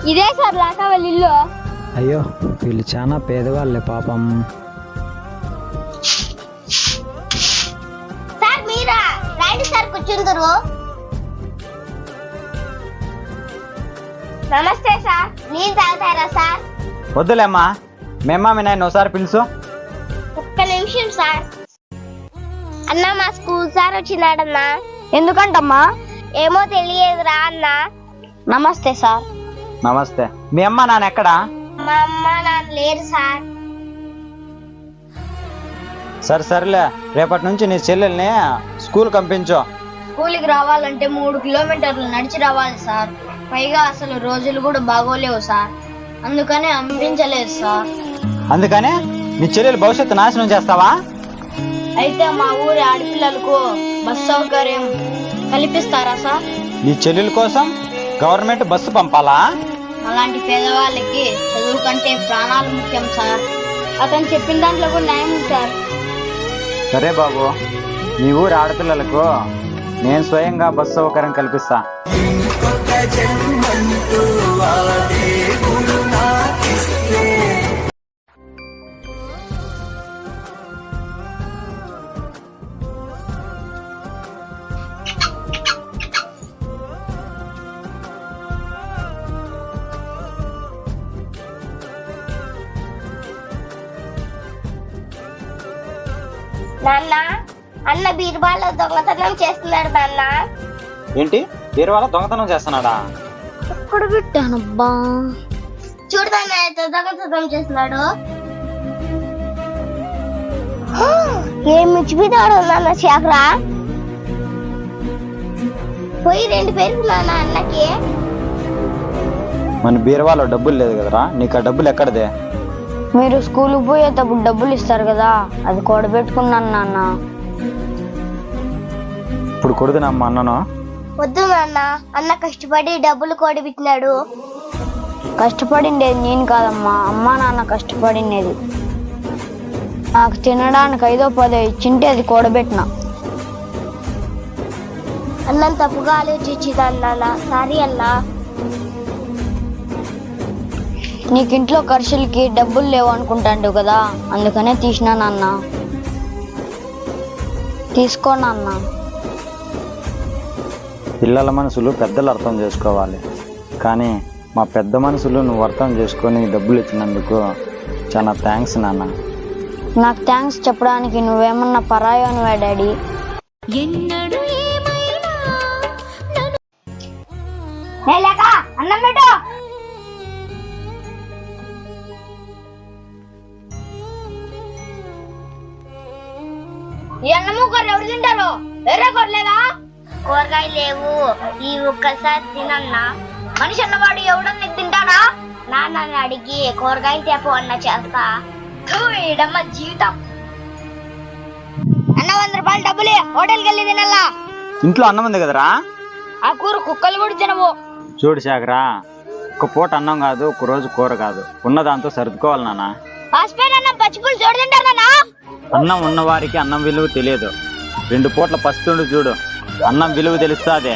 ఇదే సార్ లాకా వాళ్ళ ఇల్లు. అయ్యో వీళ్ళు చాలా పేదవాళ్ళే పాపం. సార్ మీరా రైట్ సార్ కూర్చుందరు. నమస్తే సార్, నేను తాగుతారా సార్? వద్దులేమ్మా, మేమ్మా మీ నాయన ఒకసారి పిలుసు. ఒక్క నిమిషం సార్. అన్న మా స్కూల్ సార్ వచ్చినాడన్నా. ఎందుకంటమ్మా? ఏమో తెలియదురా అన్న. నమస్తే సార్. నమస్తే. మీ అమ్మ నాన్న ఎక్కడా? మా అమ్మ నాన్న లేరు సార్. సరేలే, రేపటి నుంచి నీ చెల్లెల్ని స్కూల్ పంపించు. స్కూల్కి రావాలంటే 3 కిలోమీటర్లు నడిచి రావాలి సార్. పైగా అసలు రోజులు కూడా బాగోలేవు సార్, అందుకని పంపించలేదు సార్. అందుకనే నీ చెల్లెలు భవిష్యత్తు నాశనం చేస్తావా? అయితే మా ఊరి ఆడపిల్లలకు బస్ సౌకర్యం కల్పిస్తారా సార్? నీ చెల్లెల కోసం గవర్నమెంట్ బస్సు పంపాలా? అలాంటి పేదవాళ్ళకి చదువు కంటే ప్రాణాలు ముఖ్యం సార్. అతను చెప్పిన దాంట్లో కూడా న్యాయం ఉంది సార్. సరే బాబు, మీ ఊరి ఆడపిల్లలకు నేను స్వయంగా బస్సు సౌకర్యం కల్పిస్తా. నాన్న, అన్న బీరువాలో దొంగతనం చేస్తున్నాడు నాన్న. ఏంటి, వేరే వాళ్ళ దొంగతనం చేస్తున్నాడా? ఎక్కడ పెట్టానబ్బా? చూడు నాన్న, ఎంత దొంగతనం చేస్తున్నాడు. ఏం మిచ్చిపోతాడు నాన్న శాఖరా. పోయి 2 పేరు నాన్న అన్నకి. మన బీరువాలో డబ్బులు లేదు కదరా, నీకు ఆ డబ్బులు ఎక్కడదే? మీరు స్కూల్కి పోయేటప్పుడు డబ్బులు ఇస్తారు కదా, అది కూడబెట్టుకున్నాను నాన్న. ఇప్పుడు కొడుతున్నమ్మా అన్నను. వద్దు నాన్న, అన్న కష్టపడి డబ్బులు కూడబెట్టినాడు. కష్టపడిండేది నేను కాదమ్మా, అమ్మా నాన్న కష్టపడిండేది. నాకు తినడానికి 5-10 ఇచ్చింటే అది కూడబెట్టిన. అన్నం తప్పుగా ఆలోచించింది నాన్న, సారీ అన్నా. నీకు ఇంట్లో ఖర్చులకి డబ్బులు లేవు అనుకుంటాండు కదా, అందుకనే తీసినా నాన్న. తీసుకో నాన్న. పిల్లల మనసులు పెద్దలు అర్థం చేసుకోవాలి, కానీ మా పెద్ద మనసులు నువ్వు అర్థం చేసుకొని డబ్బులు ఇచ్చినందుకు చాలా థ్యాంక్స్ నాన్న. నాకు థ్యాంక్స్ చెప్పడానికి నువ్వేమన్నా పరాయోనివా డాడీ? అన్నం పెట్టు. ఈ అన్నము కూర ఎవరు తింటారు? వేరే కూరలేదా? కూరగాయలు లేవు, ఈ ఒక్కసారి తినన్నా. మనిషి అన్నవాడు ఎవడన్నా తింటాడా? నాన్నని అడిగి కూరగాయలు తేపో అన్న చేస్తా. ఇడమ్మ జీవితం. అన్న 100 రూపాయలు డబ్బులే, హోటల్కి వెళ్ళి తినల్లా. ఇంట్లో అన్నం ఉంది కదరా, ఆ కూర కుక్కలు కూడా తినవు. చూడు శాఖరా, ఒక పూట అన్నం కాదు, ఒక రోజు కూర కాదు, ఉన్న దాంతో సర్దుకోవాలి నాన్న. అన్నం పచ్చిపులు చూడు తింటారా? అన్నం ఉన్నవారికి అన్నం విలువ తెలియదు. 2 పూట్ల పస్తుండు చూడు, అన్నం విలువ తెలుస్తాదే.